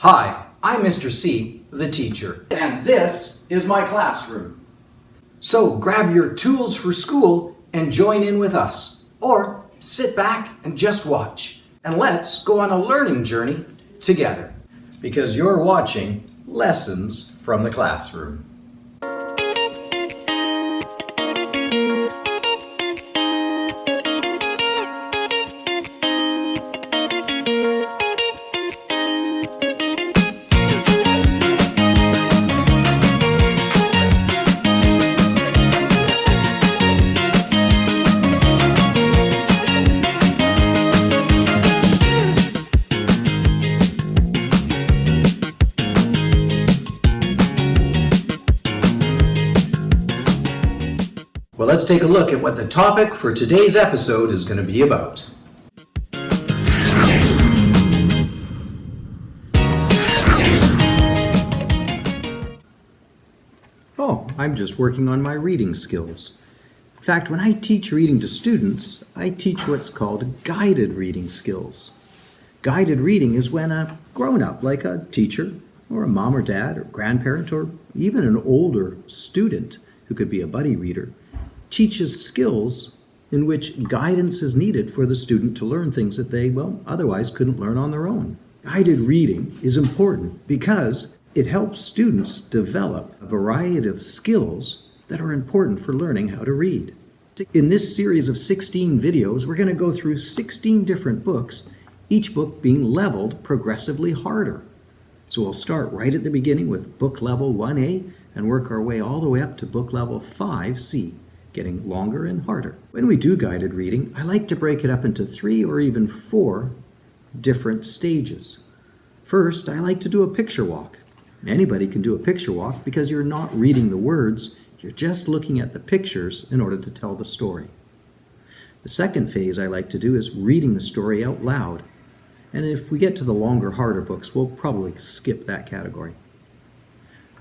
Hi, I'm Mr. C, the teacher, and this is my classroom. So grab your tools for school and join in with us. Or sit back and just watch. And let's go on a learning journey together. Because you're watching Lessons from the Classroom. Well, let's take a look at what the topic for today's episode is going to be about. Oh, I'm just working on my reading skills. In fact, when I teach reading to students, I teach what's called guided reading skills. Guided reading is when a grown-up, like a teacher, or a mom or dad, or grandparent, or even an older student, who could be a buddy reader, teaches skills in which guidance is needed for the student to learn things that they, otherwise couldn't learn on their own. Guided reading is important because it helps students develop a variety of skills that are important for learning how to read. In this series of 16 videos, we're going to go through 16 different books, each book being leveled progressively harder. So we'll start right at the beginning with book level 1A and work our way all the way up to book level 5C. Getting longer and harder. When we do guided reading, I like to break it up into 3 or even 4 different stages. First, I like to do a picture walk. Anybody can do a picture walk because you're not reading the words, you're just looking at the pictures in order to tell the story. The second phase I like to do is reading the story out loud. And if we get to the longer, harder books, we'll probably skip that category.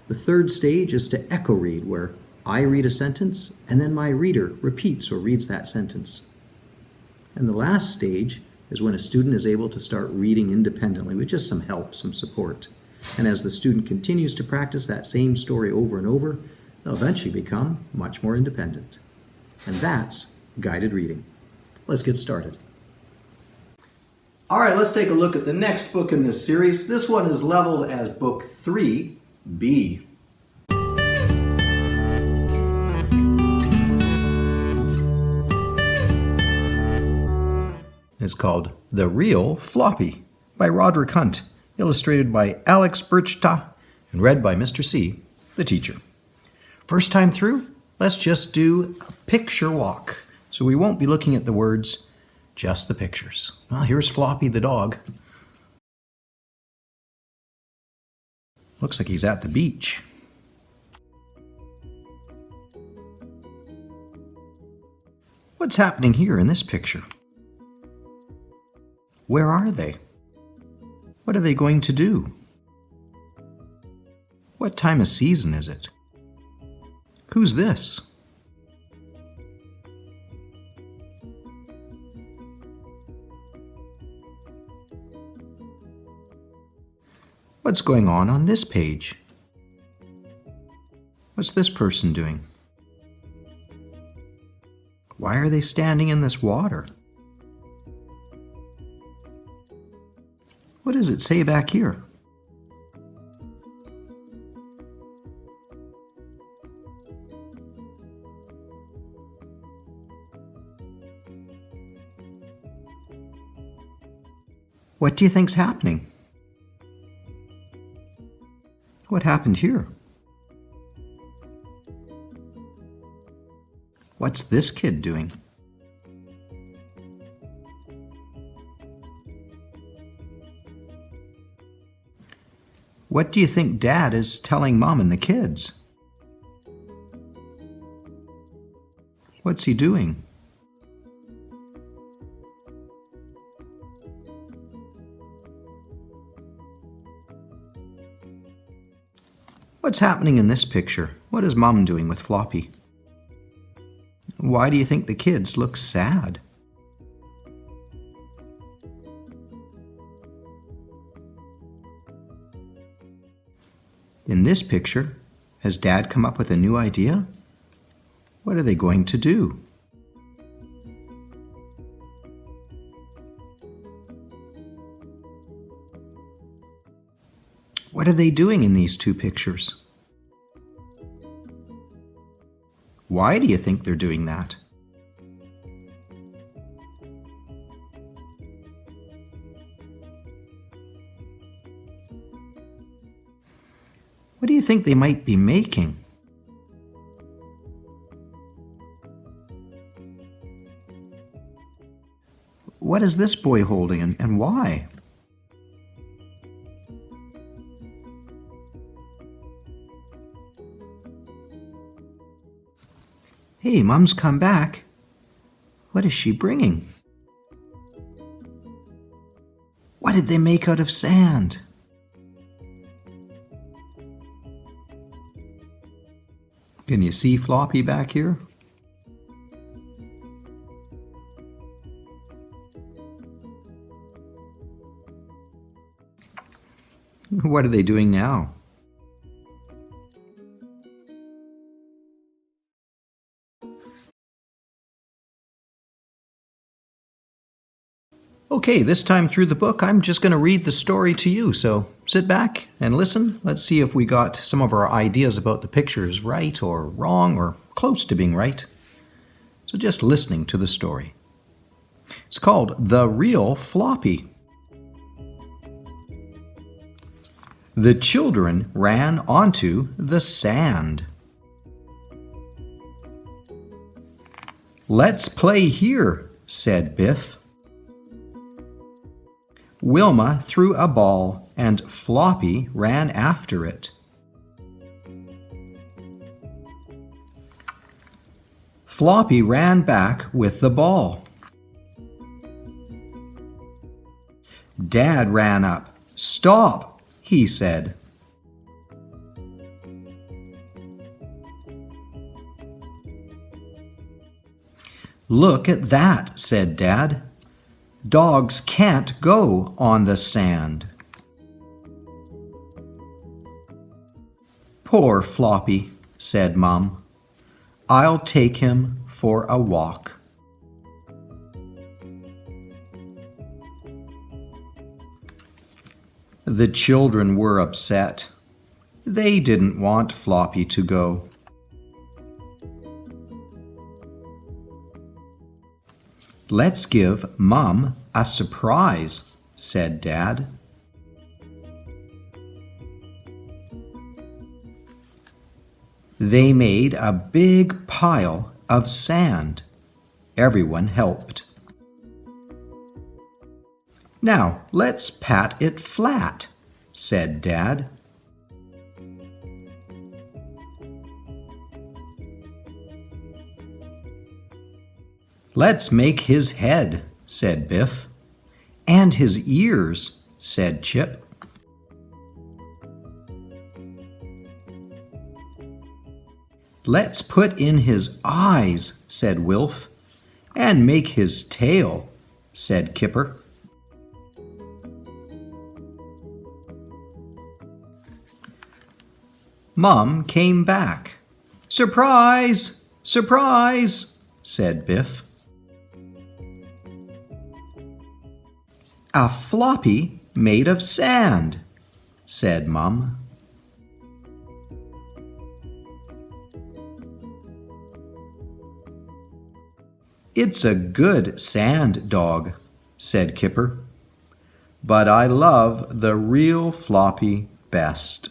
The third stage is to echo read, where I read a sentence, and then my reader repeats or reads that sentence. And the last stage is when a student is able to start reading independently with just some help, some support. And as the student continues to practice that same story over and over, they'll eventually become much more independent. And that's guided reading. Let's get started. All right, let's take a look at the next book in this series. This one is leveled as book 3B. Is called The Real Floppy by Roderick Hunt, illustrated by Alex Birchta, and read by Mr. C, the teacher. First time through, let's just do a picture walk. So we won't be looking at the words, just the pictures. Well, here's Floppy the dog. Looks like he's at the beach. What's happening here in this picture? Where are they? What are they going to do? What time of season is it? Who's this? What's going on this page? What's this person doing? Why are they standing in this water? What does it say back here? What do you think's happening? What happened here? What's this kid doing? What do you think Dad is telling Mom and the kids? What's he doing? What's happening in this picture? What is Mom doing with Floppy? Why do you think the kids look sad? In this picture, has Dad come up with a new idea? What are they going to do? What are they doing in these two pictures? Why do you think they're doing that? What do you think they might be making? What is this boy holding and why? Hey, Mom's come back. What is she bringing? What did they make out of sand? Can you see Floppy back here? What are they doing now? Okay, this time through the book, I'm just going to read the story to you, so sit back and listen. Let's see if we got some of our ideas about the pictures right or wrong or close to being right. So just listening to the story. It's called The Real Floppy. The children ran onto the sand. "Let's play here," said Biff. Wilma threw a ball and Floppy ran after it. Floppy ran back with the ball. Dad ran up. "Stop," he said. "Look at that," said Dad. "Dogs can't go on the sand." "Poor Floppy," said Mum. "I'll take him for a walk." The children were upset. They didn't want Floppy to go. "Let's give Mum a surprise," said Dad. They made a big pile of sand. Everyone helped. "Now let's pat it flat," said Dad. "Let's make his head," said Biff. "And his ears," said Chip. "Let's put in his eyes," said Wilf. "And make his tail," said Kipper. Mum came back. "Surprise! Surprise!" said Biff. "A Floppy made of sand," said Mum. "It's a good sand dog," said Kipper. "But I love the real Floppy best."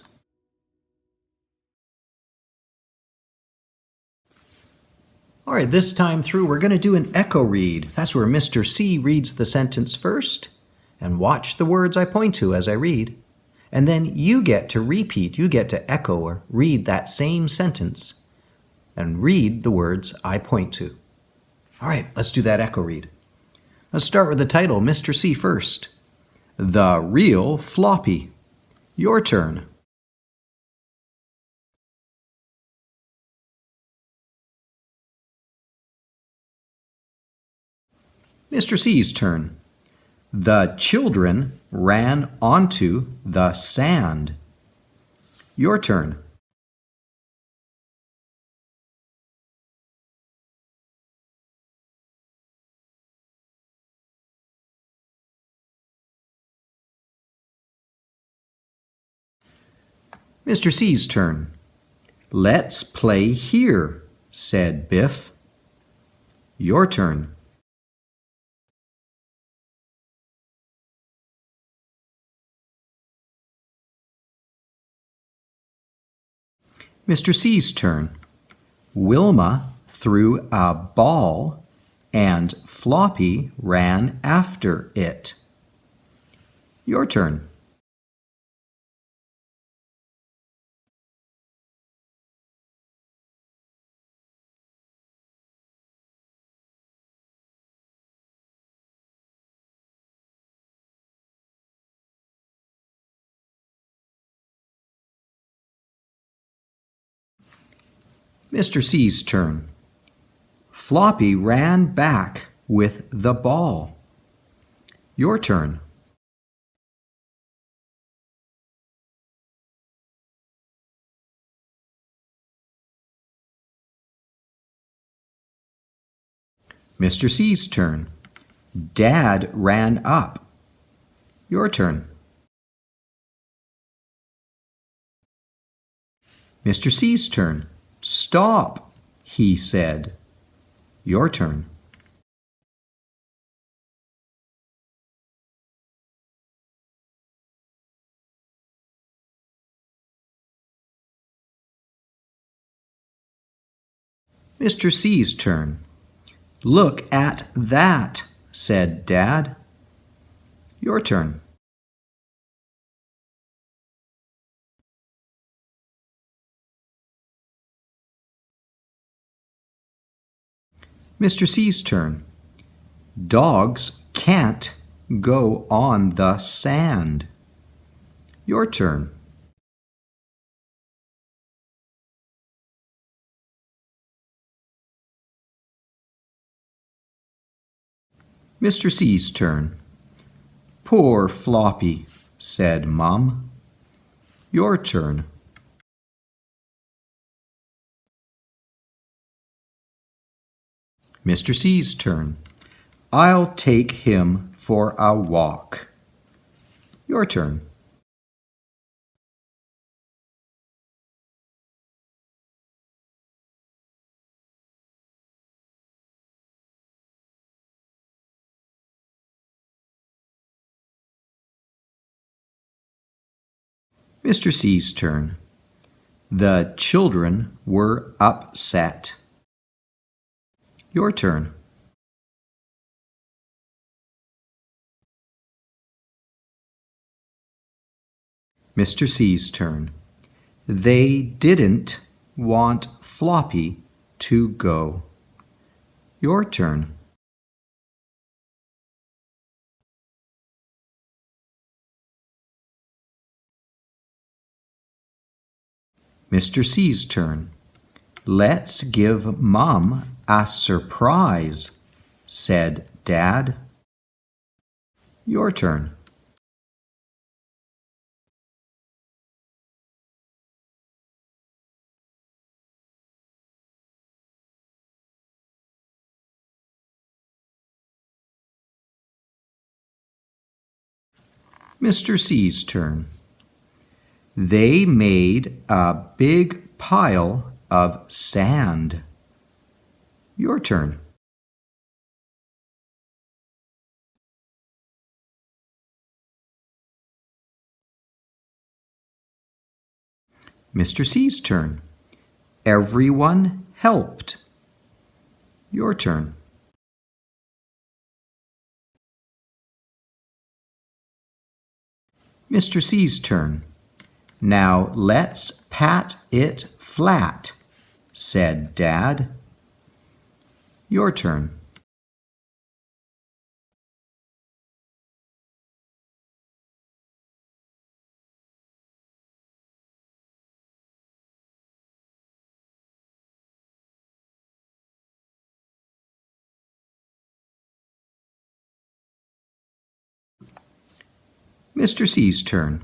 All right, this time through, we're going to do an echo read. That's where Mr. C reads the sentence first, and watch the words I point to as I read. And then you get to repeat, you get to echo or read that same sentence and read the words I point to. All right, let's do that echo read. Let's start with the title, Mr. C first. The Real Floppy. Your turn. Mr. C's turn. The children ran onto the sand. Your turn. Mr. C's turn. Let's play here, said Biff. Your turn. Mr. C's turn. Wilma threw a ball and Floppy ran after it. Your turn. Mr. C's turn. Floppy ran back with the ball. Your turn. Mr. C's turn. Dad ran up. Your turn. Mr. C's turn. Stop, he said. Your turn. Mr. C's turn. Look at that, said Dad. Your turn. Mr. C's turn. Dogs can't go on the sand. Your turn. Mr. C's turn. Poor Floppy, said Mum. Your turn. Mr. C's turn. I'll take him for a walk. Your turn. Mr. C's turn. The children were upset. Your turn. Mr. C's turn. They didn't want Floppy to go. Your turn. Mr. C's turn. Let's give Mum a surprise, said Dad. Your turn. Mr. C's turn. They made a big pile of sand. Your turn. Mr. C's turn. Everyone helped. Your turn. Mr. C's turn. Now let's pat it flat, said Dad. Your turn. Mr. C's turn.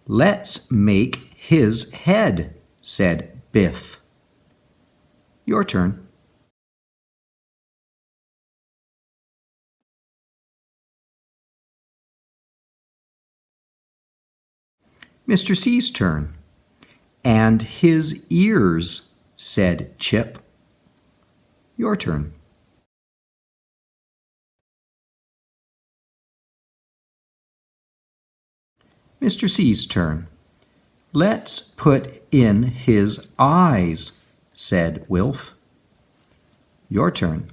Let's make his head, said Biff. Your turn. Mr. C's turn. And his ears, said Chip. Your turn. Mr. C's turn. Let's put in his eyes, said Wilf. Your turn.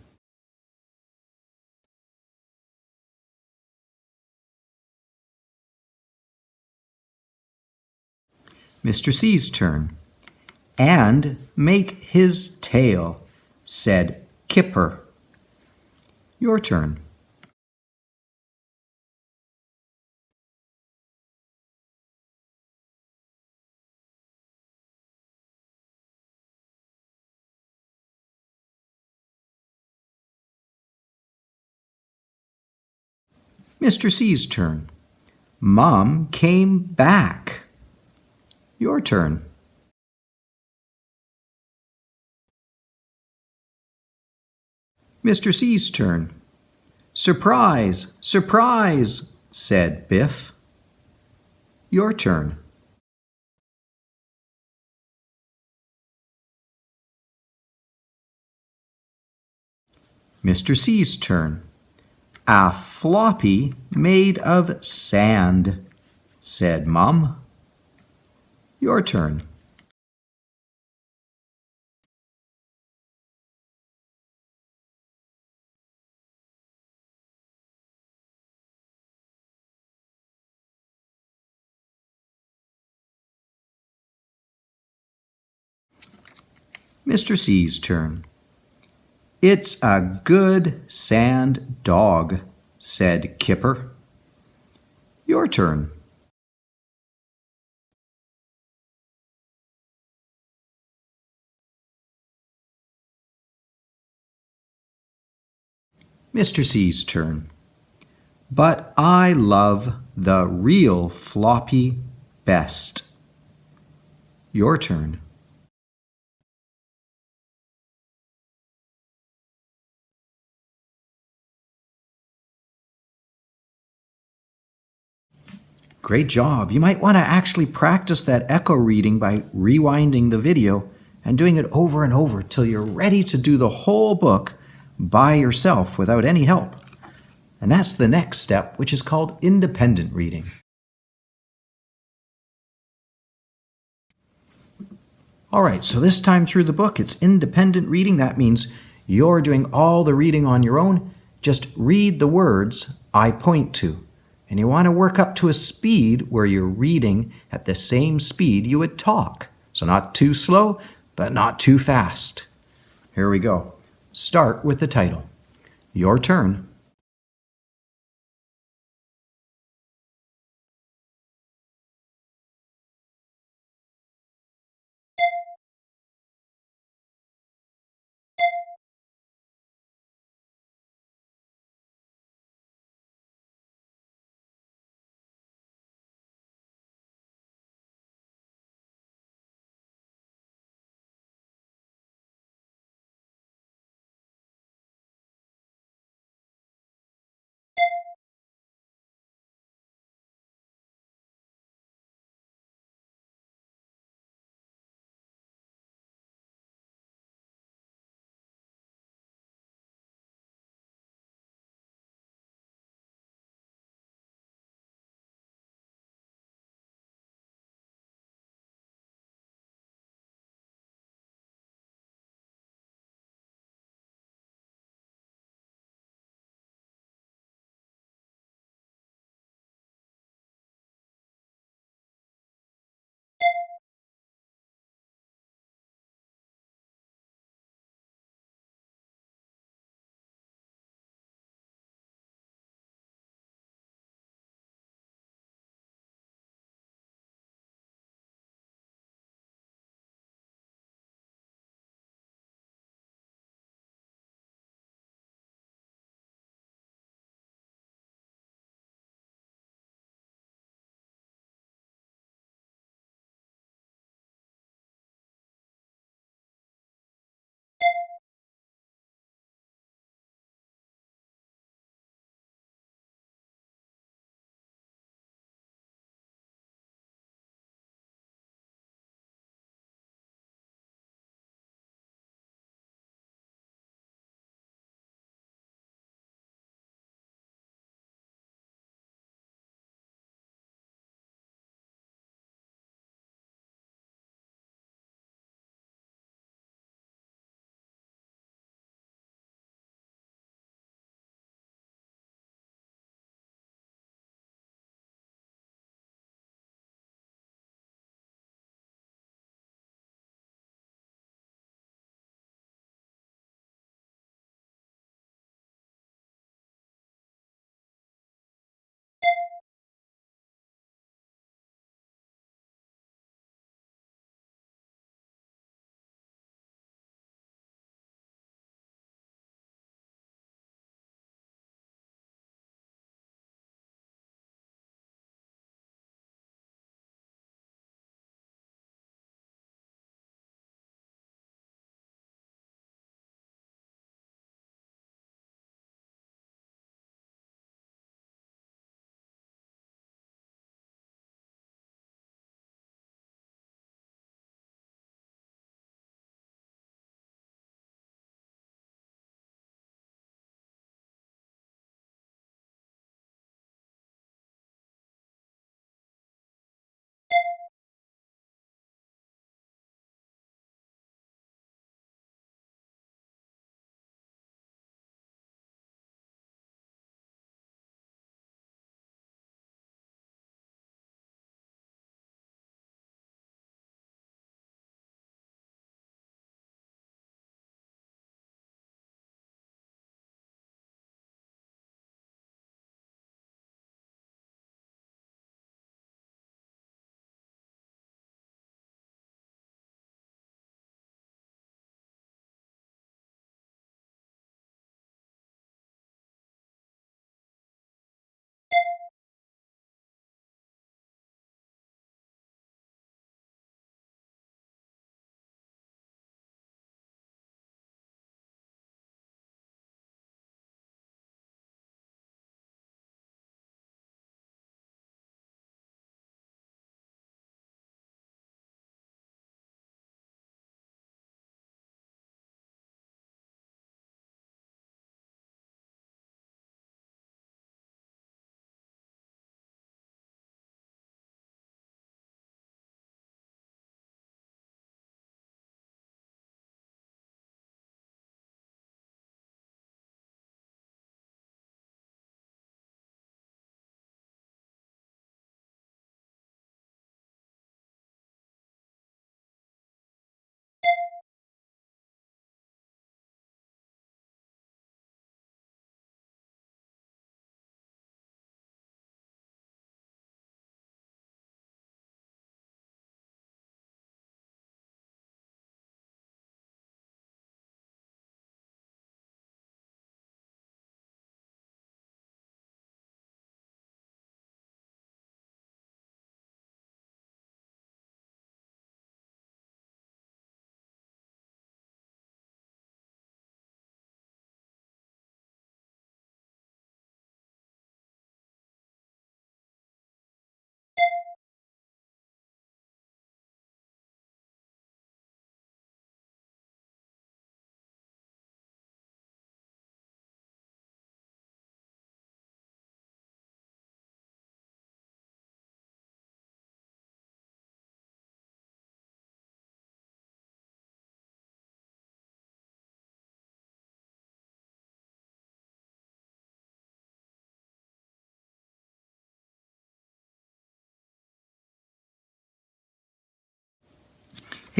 Mr. C's turn. And make his tail, said Kipper. Your turn. Mr. C's turn. Mom came back. Your turn. Mr. C's turn. Surprise! Surprise! Said Biff. Your turn. Mr. C's turn. A floppy made of sand, said Mum. Your turn. Mr. C's turn. It's a good sand dog, said Kipper. Your turn. Mr. C's turn. But I love the real Floppy best. Your turn. Great job. You might want to actually practice that echo reading by rewinding the video and doing it over and over till you're ready to do the whole book by yourself without any help. And that's the next step, which is called independent reading. All right, so this time through the book, it's independent reading. That means you're doing all the reading on your own. Just read the words I point to. And you want to work up to a speed where you're reading at the same speed you would talk. So not too slow, but not too fast. Here we go. Start with the title. Your turn.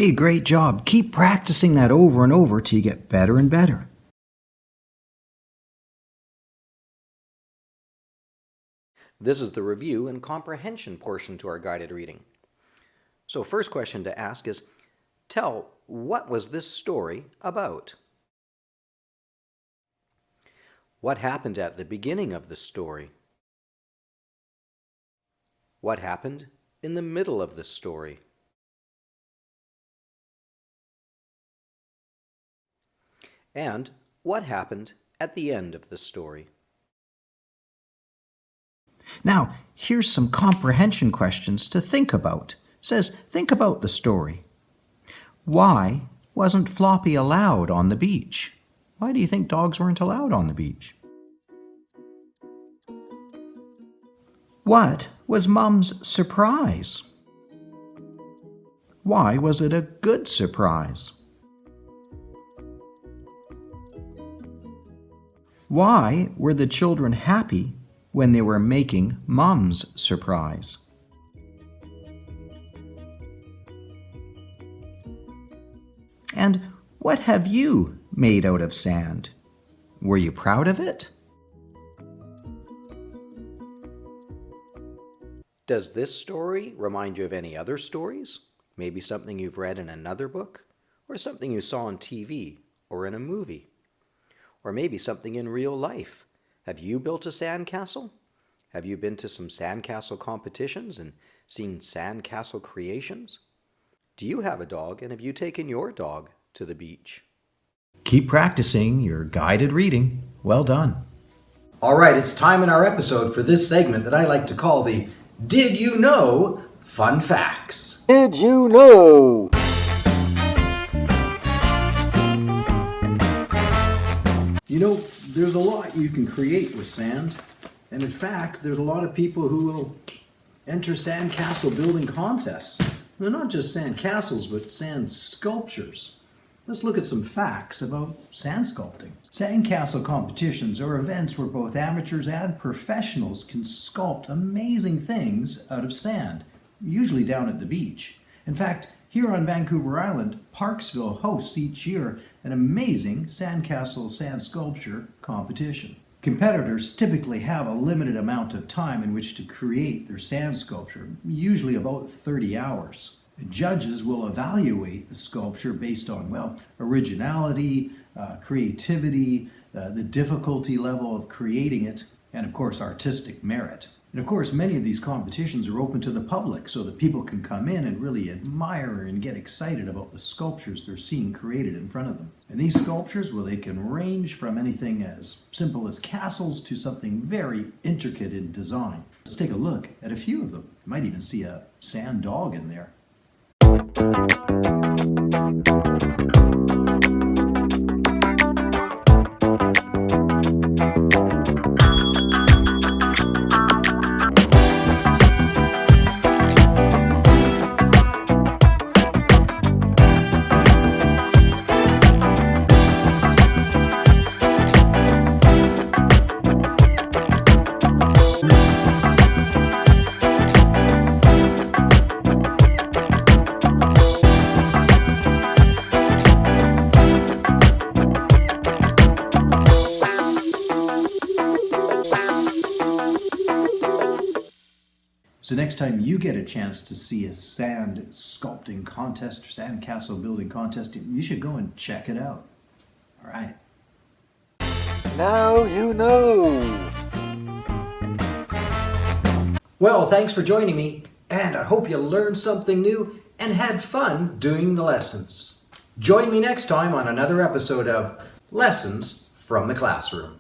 Hey, great job. Keep practicing that over and over till you get better and better. This is the review and comprehension portion to our guided reading. So first question to ask is, tell, what was this story about? What happened at the beginning of the story? What happened in the middle of the story? And what happened at the end of the story? Now, here's some comprehension questions to think about. It says, think about the story. Why wasn't Floppy allowed on the beach? Why do you think dogs weren't allowed on the beach? What was Mum's surprise? Why was it a good surprise? Why were the children happy when they were making Mum's surprise? And what have you made out of sand? Were you proud of it? Does this story remind you of any other stories? Maybe something you've read in another book? Or something you saw on TV or in a movie? Or maybe something in real life? Have you built a sandcastle? Have you been to some sandcastle competitions and seen sandcastle creations? Do you have a dog, and have you taken your dog to the beach? Keep practicing your guided reading. Well done. All right, it's time in our episode for this segment that I like to call the Did You Know Fun Facts. Did you know? You know, there's a lot you can create with sand. And in fact, there's a lot of people who will enter sandcastle building contests. They're not just sand castles, but sand sculptures. Let's look at some facts about sand sculpting. Sandcastle competitions are events where both amateurs and professionals can sculpt amazing things out of sand, usually down at the beach. In fact, here on Vancouver Island, Parksville hosts each year an amazing sandcastle sand sculpture competition. Competitors typically have a limited amount of time in which to create their sand sculpture, usually about 30 hours. Judges will evaluate the sculpture based on, originality, creativity, the difficulty level of creating it, and of course artistic merit. And of course many of these competitions are open to the public so that people can come in and really admire and get excited about the sculptures they're seeing created in front of them. And these sculptures, they can range from anything as simple as castles to something very intricate in design. Let's take a look at a few of them. You might even see a sand dog in there. So next time you get a chance to see a sand sculpting contest or sandcastle building contest, you should go and check it out. All right. Now you know. Well, thanks for joining me, and I hope you learned something new and had fun doing the lessons. Join me next time on another episode of Lessons from the Classroom.